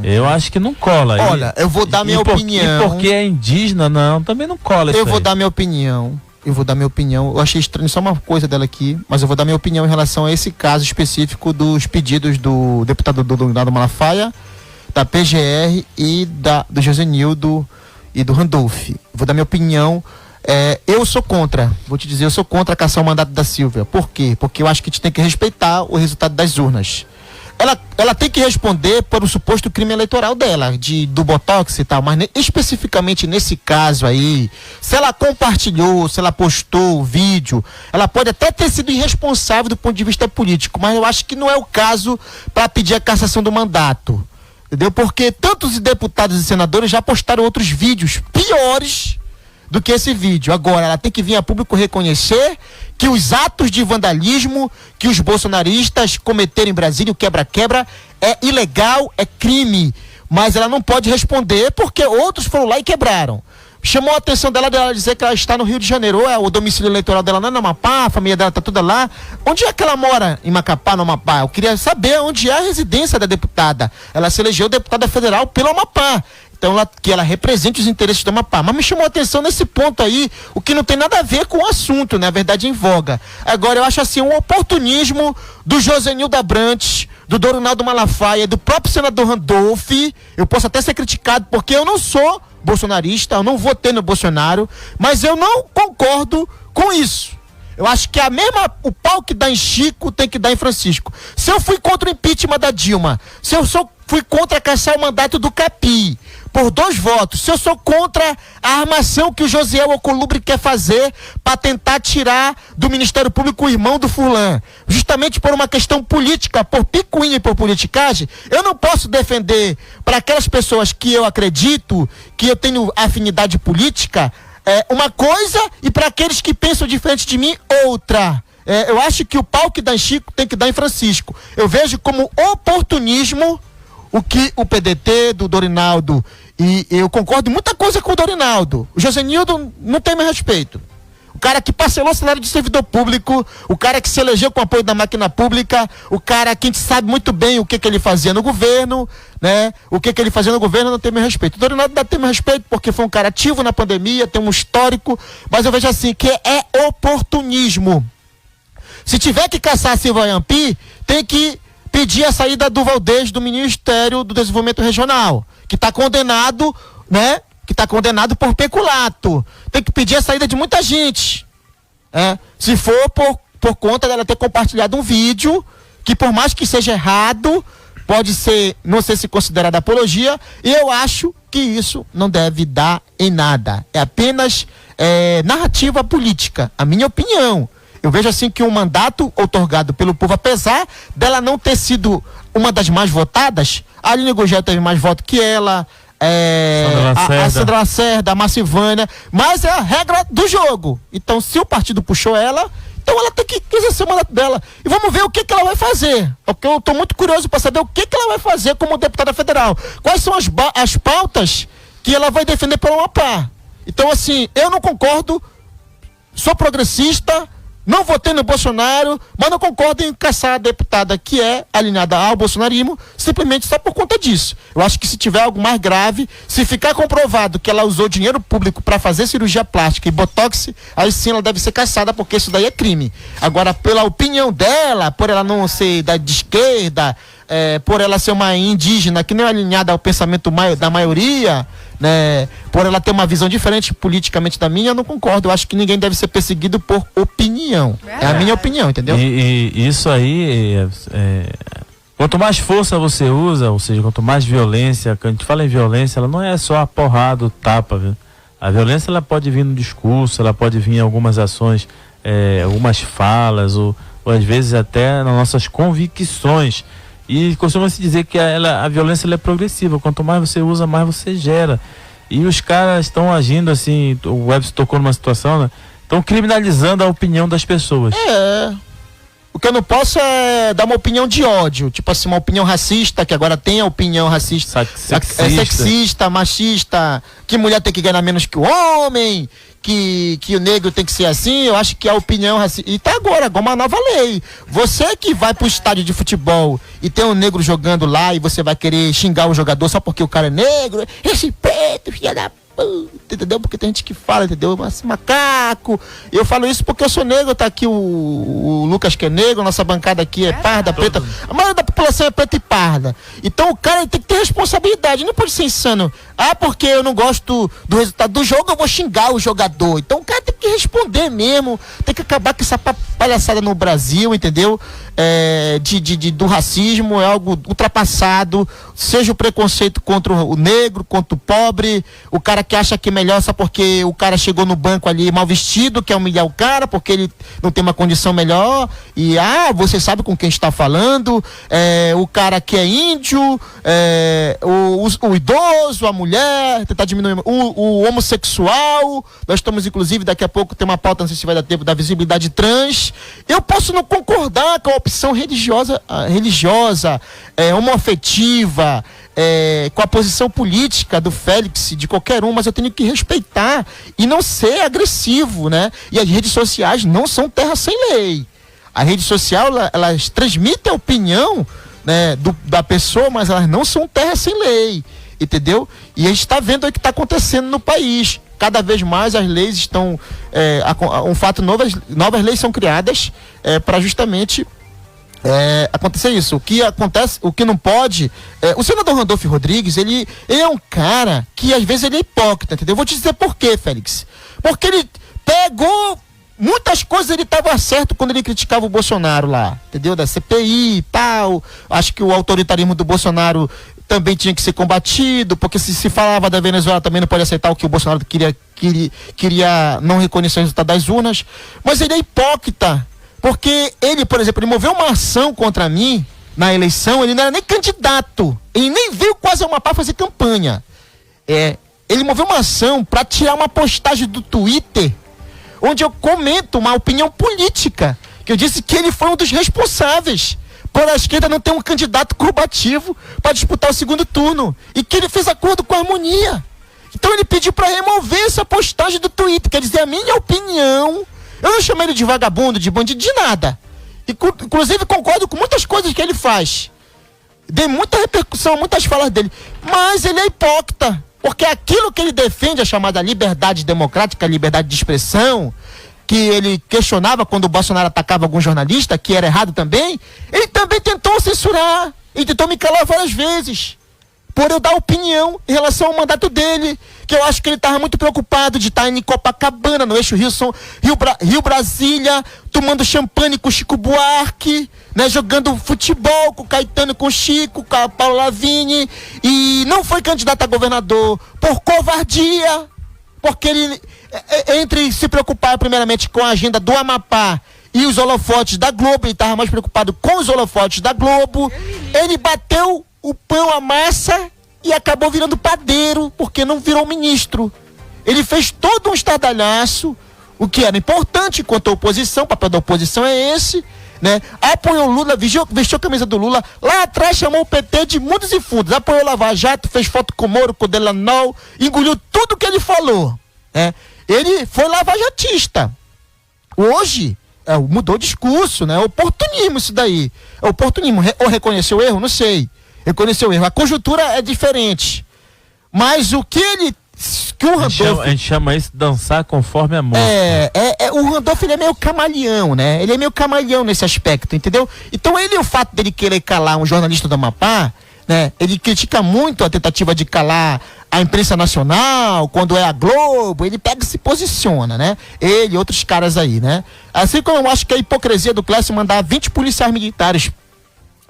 Eu acho que não cola. Olha, eu vou dar minha opinião. E porque é indígena, não, também não cola isso. Eu vou dar minha opinião. Eu achei estranho só uma coisa dela aqui, mas eu vou dar minha opinião em relação a esse caso específico dos pedidos do deputado Dorinaldo Malafaia, da PGR e do Josenildo e do Randolph. Vou dar minha opinião. Eu sou contra, eu sou contra caçar o mandato da Silvia. Por quê? Porque eu acho que a gente tem que respeitar o resultado das urnas. Ela tem que responder por um suposto crime eleitoral dela, do Botox e tal, mas especificamente nesse caso aí, se ela compartilhou, se ela postou o vídeo, ela pode até ter sido irresponsável do ponto de vista político, mas eu acho que não é o caso para pedir a cassação do mandato, entendeu? Porque tantos deputados e senadores já postaram outros vídeos piores do que esse vídeo. Agora, ela tem que vir a público reconhecer que os atos de vandalismo que os bolsonaristas cometeram em Brasília, o quebra-quebra, é ilegal, é crime. Mas ela não pode responder porque outros foram lá e quebraram. Chamou a atenção dela dizer que ela está no Rio de Janeiro. O domicílio eleitoral dela não é no Amapá, a família dela está toda lá. Onde é que ela mora em Macapá, no Amapá? Eu queria saber onde é a residência da deputada. Ela se elegeu deputada federal pelo Amapá. Então, que ela represente os interesses do Amapá. Mas me chamou a atenção nesse ponto aí, o que não tem nada a ver com o assunto, na verdade, em voga. Agora, eu acho assim, um oportunismo do Josenildo Abrantes, do Dorinaldo Malafaia, do próprio senador Randolph. Eu posso até ser criticado, porque eu não sou bolsonarista, eu não votei no Bolsonaro, mas eu não concordo com isso. Eu acho que o pau que dá em Chico tem que dar em Francisco. Se eu fui contra o impeachment da Dilma, se eu fui contra caçar o mandato do Capi, por 2 votos, se eu sou contra a armação que o Josiel Alcolumbre quer fazer para tentar tirar do Ministério Público o irmão do Furlan, justamente por uma questão política, por picuinha e por politicagem, eu não posso defender para aquelas pessoas que eu acredito, que eu tenho afinidade política, uma coisa, e para aqueles que pensam diferente de mim, outra. Eu acho que o pau que dá em Chico tem que dar em Francisco. Eu vejo como oportunismo o que o PDT do Dorinaldo, e eu concordo em muita coisa com o Dorinaldo. O Josenildo não tem meu respeito. O cara que parcelou o salário de servidor público, o cara que se elegeu com o apoio da máquina pública, o cara que a gente sabe muito bem o que ele fazia no governo, né? O que ele fazia no governo não tem meu respeito. O Dorinaldo ainda tem meu respeito porque foi um cara ativo na pandemia, tem um histórico, mas eu vejo assim, que é oportunismo. Se tiver que caçar a Silvia Yampi, tem que pedir a saída do Valdez do Ministério do Desenvolvimento Regional, que está condenado, né? Que está condenado por peculato. Tem que pedir a saída de muita gente. Se for por conta dela ter compartilhado um vídeo, que por mais que seja errado, pode ser, não sei se considerada apologia, e eu acho que isso não deve dar em nada. É apenas narrativa política, a minha opinião. Eu vejo assim que um mandato outorgado pelo povo, apesar dela não ter sido uma das mais votadas, a Aline Gurgel teve mais voto que ela, a Sandra Lacerda, a Marcivânia, mas é a regra do jogo. Então, se o partido puxou ela, então ela tem que exercer o mandato dela. E vamos ver o que ela vai fazer. Porque eu estou muito curioso para saber o que ela vai fazer como deputada federal. Quais são as pautas que ela vai defender pelo Amapá. Então, assim, eu não concordo, sou progressista, não votei no Bolsonaro, mas não concordo em caçar a deputada que é alinhada ao bolsonarismo, simplesmente só por conta disso. Eu acho que se tiver algo mais grave, se ficar comprovado que ela usou dinheiro público para fazer cirurgia plástica e botox, aí sim ela deve ser caçada, porque isso daí é crime. Agora, pela opinião dela, por ela não ser de esquerda, por ela ser uma indígena que não é alinhada ao pensamento da maioria, né, por ela ter uma visão diferente politicamente da minha, eu não concordo. Eu acho que ninguém deve ser perseguido por opinião. É a minha opinião, entendeu? E isso aí, quanto mais força você usa, ou seja, quanto mais violência, quando a gente fala em violência, ela não é só a porrada, o tapa, viu? A violência, ela pode vir no discurso, ela pode vir em algumas ações, algumas falas, ou às vezes até nas nossas convicções. E costuma-se dizer que a violência ela é progressiva. Quanto mais você usa, mais você gera. E os caras estão agindo assim, o Webster tocou numa situação, né? Estão criminalizando a opinião das pessoas. O que eu não posso é dar uma opinião de ódio, tipo assim, uma opinião racista, que agora tem a opinião racista, sexista, machista, que mulher tem que ganhar menos que o homem, que o negro tem que ser assim. Eu acho que a opinião racista. E tá agora, uma nova lei. Você que vai pro estádio de futebol e tem um negro jogando lá e você vai querer xingar o jogador só porque o cara é negro, esse preto, filha da puta, entendeu? Porque tem gente que fala, entendeu? Mas macaco. Eu falo isso porque eu sou negro, tá aqui o Lucas que é negro, nossa bancada aqui é parda, preta. A maioria da população é preta e parda. Então o cara tem que ter responsabilidade, não pode ser insano. Ah, porque eu não gosto do resultado do jogo, eu vou xingar o jogador. Então o cara tem que responder mesmo, tem que acabar com essa palhaçada no Brasil, entendeu? Do racismo, é algo ultrapassado, seja o preconceito contra o negro, contra o pobre, o cara que acha que é melhor só porque o cara chegou no banco ali mal vestido, quer humilhar o cara porque ele não tem uma condição melhor, e você sabe com quem está falando, o cara que é índio, o idoso, a mulher, tentar diminuir o homossexual. Nós estamos inclusive, daqui a pouco tem uma pauta, não sei se vai dar tempo, da visibilidade trans. Eu posso não concordar com a opção religiosa, homoafetiva, com a posição política do Félix, de qualquer um, mas eu tenho que respeitar e não ser agressivo, né? E as redes sociais não são terra sem lei. A rede social, elas transmitem a opinião, né, da pessoa, mas elas não são terra sem lei, entendeu? E a gente está vendo o que está acontecendo no país. Cada vez mais as leis estão, novas leis são criadas para justamente acontecer isso. O que acontece, o que não pode, o senador Randolfo Rodrigues, ele é um cara que às vezes ele é hipócrita, entendeu? Eu vou te dizer por quê, Félix. Porque ele pegou muitas coisas, ele estava certo quando ele criticava o Bolsonaro lá, entendeu? Da CPI e tal. Acho que o autoritarismo do Bolsonaro também tinha que ser combatido, porque se falava da Venezuela também não pode aceitar o que o Bolsonaro queria não reconhecer o resultado das urnas. Mas ele é hipócrita, porque ele, por exemplo, ele moveu uma ação contra mim na eleição, ele não era nem candidato, ele nem veio quase ao Amapá fazer campanha. Ele moveu uma ação para tirar uma postagem do Twitter, onde eu comento uma opinião política, que eu disse que ele foi um dos responsáveis por a esquerda não ter um candidato combativo para disputar o segundo turno, e que ele fez acordo com a Harmonia. Então ele pediu para remover essa postagem do Twitter, quer dizer, a minha opinião. Eu não chamei ele de vagabundo, de bandido, de nada. Inclusive concordo com muitas coisas que ele faz. Dei muita repercussão, muitas falas dele, mas ele é hipócrita, porque aquilo que ele defende, a chamada liberdade democrática, liberdade de expressão, que ele questionava quando o Bolsonaro atacava algum jornalista, que era errado também, ele também tentou censurar, ele tentou me calar várias vezes, por eu dar opinião em relação ao mandato dele, que eu acho que ele estava muito preocupado de estar em Copacabana, no eixo Rio-Brasília, tomando champanhe com Chico Buarque, né, jogando futebol com o Caetano, com o Chico, com a Paulo Lavigne, e não foi candidato a governador por covardia, porque ele, entre se preocupar primeiramente com a agenda do Amapá e os holofotes da Globo, ele estava mais preocupado com os holofotes da Globo, ele bateu o pão à massa e acabou virando padeiro, porque não virou ministro. Ele fez todo um estardalhaço, o que era importante quanto à oposição, o papel da oposição é esse, né? Apoiou o Lula, vestiu a camisa do Lula, lá atrás chamou o PT de mundos e fundos, apoiou o Lava Jato, fez foto com o Moro, com o Delanol, engoliu tudo que ele falou, né? Ele foi lavajatista. Hoje, mudou o discurso, né? Oportunismo isso daí. Oportunismo. Ou reconheceu o erro? Não sei. Reconheceu o erro. A conjuntura é diferente. Mas o que ele... Que o Randolfo, a gente chama isso de dançar conforme a música. O Randolfo, ele é meio camaleão, né? Ele é meio camaleão nesse aspecto, entendeu? Então o fato dele querer calar um jornalista do Amapá, né? Ele critica muito a tentativa de calar a imprensa nacional, quando é a Globo, ele pega e se posiciona, né? Ele e outros caras aí, né? Assim como eu acho que a hipocrisia do Clécio mandar 20 policiais militares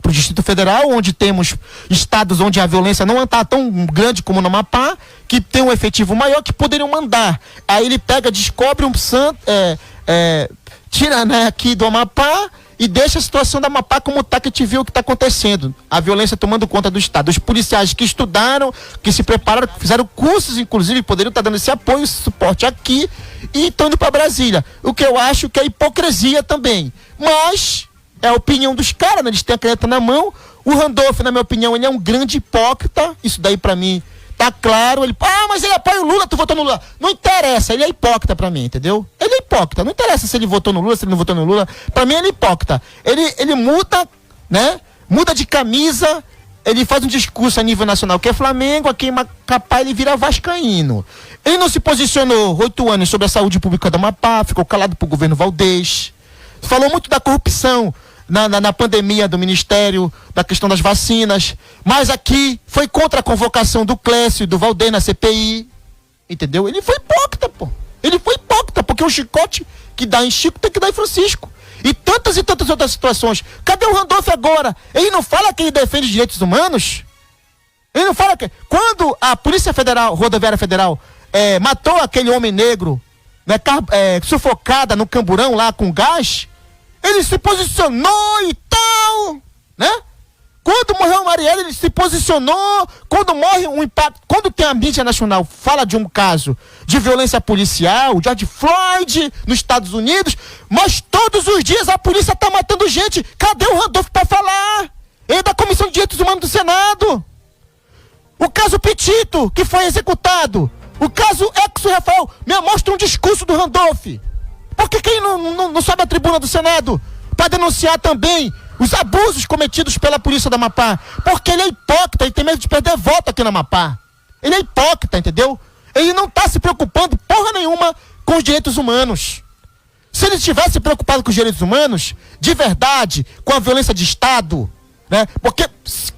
para o Distrito Federal, onde temos estados onde a violência não está tão grande como no Amapá, que tem um efetivo maior, que poderiam mandar. Aí ele pega, descobre um santo, tira, né, aqui do Amapá e deixa a situação do Amapá como está, que a gente viu o que está acontecendo. A violência tomando conta do estado. Os policiais que estudaram, que se prepararam, que fizeram cursos, inclusive, poderiam estar dando esse apoio, esse suporte aqui, e estão indo para Brasília. O que eu acho que é hipocrisia também. Mas É a opinião dos caras, né? Eles têm a caneta na mão. O Randolph, na minha opinião, ele é um grande hipócrita. Isso daí pra mim tá claro. Ele, mas ele apoia o Lula, tu votou no Lula. Não interessa, ele é hipócrita pra mim, entendeu? Ele é hipócrita. Não interessa se ele votou no Lula, se ele não votou no Lula. Pra mim ele é hipócrita. Ele muda, né? Muda de camisa. Ele faz um discurso a nível nacional que é Flamengo, aqui em Macapá ele vira vascaíno. Ele não se posicionou 8 anos sobre a saúde pública do Amapá, ficou calado pro governo Valdez. Falou muito da corrupção na pandemia do Ministério, da questão das vacinas. Mas aqui foi contra a convocação do Clécio e do Valdez na CPI. Entendeu? Ele foi hipócrita, pô. Ele foi hipócrita, porque o chicote que dá em Chico tem que dar em Francisco. E tantas outras situações. Cadê o Randolph agora? Ele não fala que ele defende os direitos humanos? Ele não fala que... Quando a Polícia Federal, Rodoviária Federal, matou aquele homem negro, né, sufocada no Camburão lá com gás, ele se posicionou e tal, né? Quando morreu o Marielle, ele se posicionou. Quando morre um impacto, quando tem a mídia nacional fala de um caso de violência policial, George Floyd nos Estados Unidos, mas todos os dias a polícia tá matando gente. Cadê o Randolph para falar? Ele é da Comissão de Direitos Humanos do Senado. O caso Petito, que foi executado. O caso Exo-Rafael, me mostra um discurso do Randolph. Por que ele não sobe à tribuna do Senado para denunciar também os abusos cometidos pela polícia do Amapá? Porque ele é hipócrita, ele tem medo de perder voto aqui no Amapá. Ele é hipócrita, entendeu? Ele não está se preocupando porra nenhuma com os direitos humanos. Se ele estivesse preocupado com os direitos humanos, de verdade, com a violência de Estado, né? Porque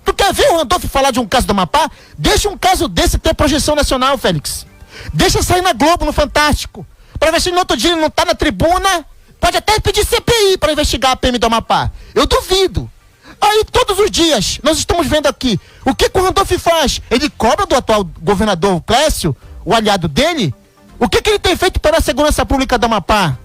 tu quer ver o Randolph falar de um caso do Amapá? Deixa um caso desse ter projeção nacional, Félix. Deixa sair na Globo, no Fantástico. Para ver se no outro dia ele não tá na tribuna. Pode até pedir CPI para investigar a PM do Amapá. Eu duvido. Aí todos os dias nós estamos vendo aqui o que o Randolph faz. Ele cobra do atual governador Clécio, o aliado dele. O que ele tem feito pela segurança pública do Amapá?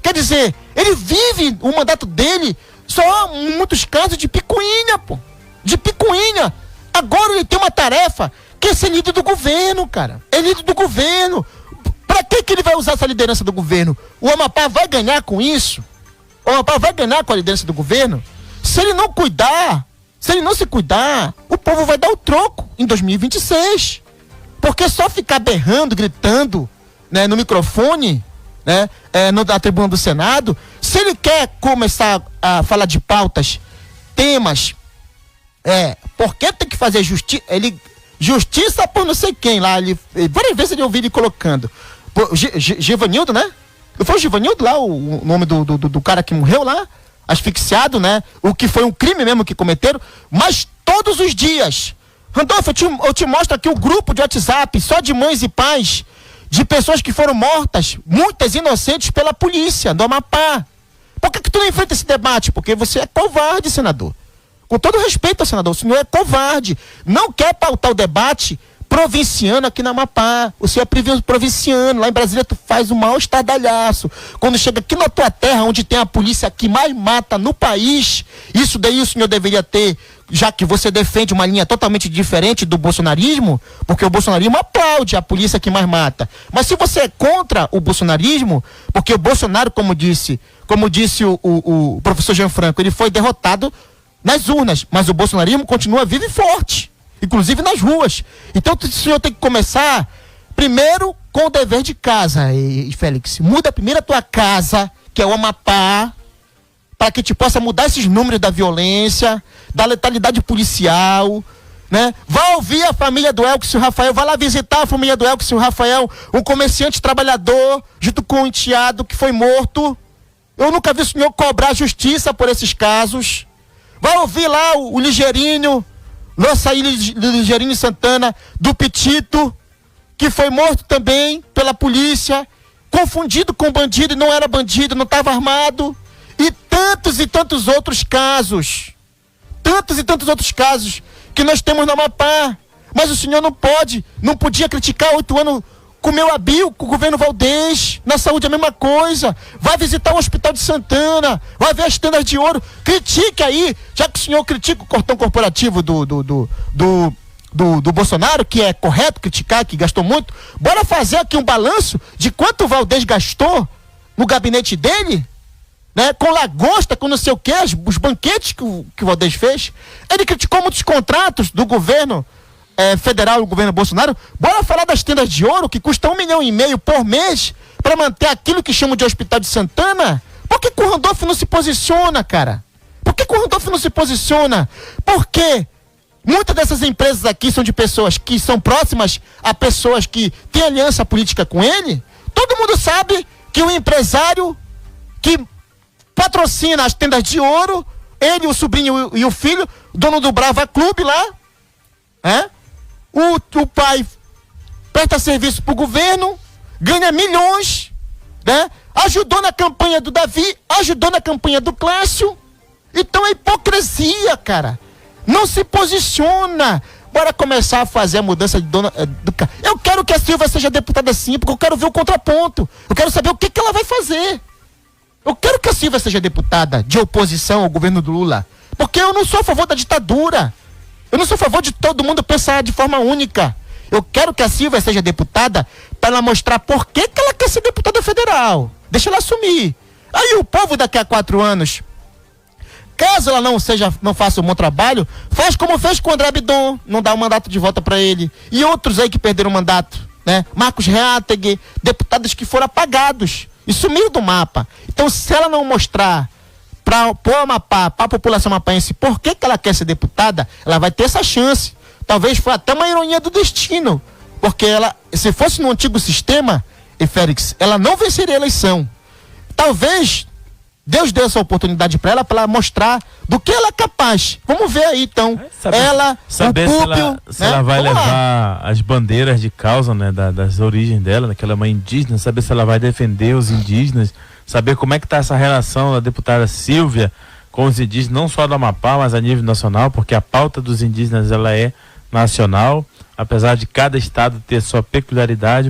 Quer dizer, ele vive o mandato dele só há muitos casos de picuinha, pô. De picuinha. Agora ele tem uma tarefa que é ser líder do governo, cara. É líder do governo. Pra que ele vai usar essa liderança do governo? O Amapá vai ganhar com isso? O Amapá vai ganhar com a liderança do governo? Se ele não cuidar, se ele não se cuidar, o povo vai dar o troco em 2026. Porque só ficar berrando, gritando, né, no microfone, né, na tribuna do Senado, se ele quer começar a falar de pautas, temas, porque tem que fazer justiça por não sei quem lá, várias vezes eu ouvi ele colocando. Givanildo, né? Foi o Givanildo lá, o nome do cara que morreu lá, asfixiado, né? O que foi um crime mesmo que cometeram, mas todos os dias. Randolph, eu te mostro aqui o grupo de WhatsApp, só de mães e pais, de pessoas que foram mortas, muitas inocentes pela polícia do Amapá. Por que tu não enfrenta esse debate? Porque você é covarde, senador. Com todo respeito ao senador, o senhor é covarde. Não quer pautar o debate provinciano aqui na Amapá. O senhor é provinciano. Lá em Brasília tu faz o maior estardalhaço. Quando chega aqui na tua terra, onde tem a polícia que mais mata no país, isso daí o senhor deveria ter, já que você defende uma linha totalmente diferente do bolsonarismo, porque o bolsonarismo aplaude a polícia que mais mata. Mas se você é contra o bolsonarismo, porque o Bolsonaro, como disse o professor Gianfranco, ele foi derrotado nas urnas, mas o bolsonarismo continua vivo e forte, inclusive nas ruas. Então o senhor tem que começar primeiro com o dever de casa, Félix. Muda primeiro a tua casa, que é o Amapá, para que te possa mudar esses números da violência, da letalidade policial, né? Vai ouvir a família do Elcio Rafael, vai lá visitar a família do Elcio Rafael, um comerciante trabalhador, junto com o enteado que foi morto. Eu nunca vi o senhor cobrar justiça por esses casos. Vai ouvir lá o Ligeirinho, Loçaí Ligeirinho Santana, do Petito, que foi morto também pela polícia, confundido com bandido e não era bandido, não estava armado. E tantos outros casos. Tantos e tantos outros casos que nós temos no Amapá. Mas o senhor não podia criticar 8 anos, comeu a bio com o governo Valdez. Na saúde a mesma coisa. Vai visitar o Hospital de Santana, vai ver as tendas de ouro. Critique aí, já que o senhor critica o cartão corporativo do Bolsonaro, que é correto criticar, que gastou muito. Bora fazer aqui um balanço de quanto o Valdez gastou no gabinete dele. né? Com lagosta, com não sei o que, os banquetes que o Valdez fez. Ele criticou muitos contratos do governo federal, o governo Bolsonaro. Bora falar das tendas de ouro que custam 1,5 milhão por mês para manter aquilo que chamam de Hospital de Santana. Por que o Randolph não se posiciona, cara? Por que o Randolph não se posiciona? Porque muitas dessas empresas aqui são de pessoas que são próximas a pessoas que têm aliança política com ele. Todo mundo sabe que o empresário que patrocina as tendas de ouro, ele, o sobrinho e o filho, dono do Brava Clube lá, o pai presta serviço pro governo, ganha milhões, né? Ajudou na campanha do Davi, ajudou na campanha do Clássio. Então é hipocrisia, cara. Não se posiciona. Bora começar a fazer a mudança de dona do... Eu quero que a Silvia seja deputada sim, porque eu quero ver o contraponto. Eu quero saber o que ela vai fazer. Eu quero que a Silvia seja deputada de oposição ao governo do Lula. Porque eu não sou a favor da ditadura. Eu não sou a favor de todo mundo pensar de forma única. Eu quero que a Silvia seja deputada para ela mostrar por que ela quer ser deputada federal. Deixa ela assumir. Aí o povo daqui a 4 anos, caso ela não faça um bom trabalho, faz como fez com o André Abdon, não dá o mandato de volta para ele. E outros aí que perderam o mandato, né? Marcos Reateg, deputados que foram apagados e sumiram do mapa. Então, se ela não mostrar para o Amapá, para a população mapaense, por que ela quer ser deputada, ela vai ter essa chance. Talvez foi até uma ironia do destino, porque ela, se fosse no antigo sistema, e Félix, ela não venceria a eleição. Talvez Deus deu essa oportunidade para ela mostrar do que ela é capaz. Vamos ver aí, então. Saber se ela vai levar as bandeiras de causa, né, das origens dela, daquela mãe indígena, saber se ela vai defender os indígenas, saber como é que está essa relação da deputada Silvia com os indígenas, não só do Amapá, mas a nível nacional, porque a pauta dos indígenas ela é nacional, apesar de cada estado ter sua peculiaridade.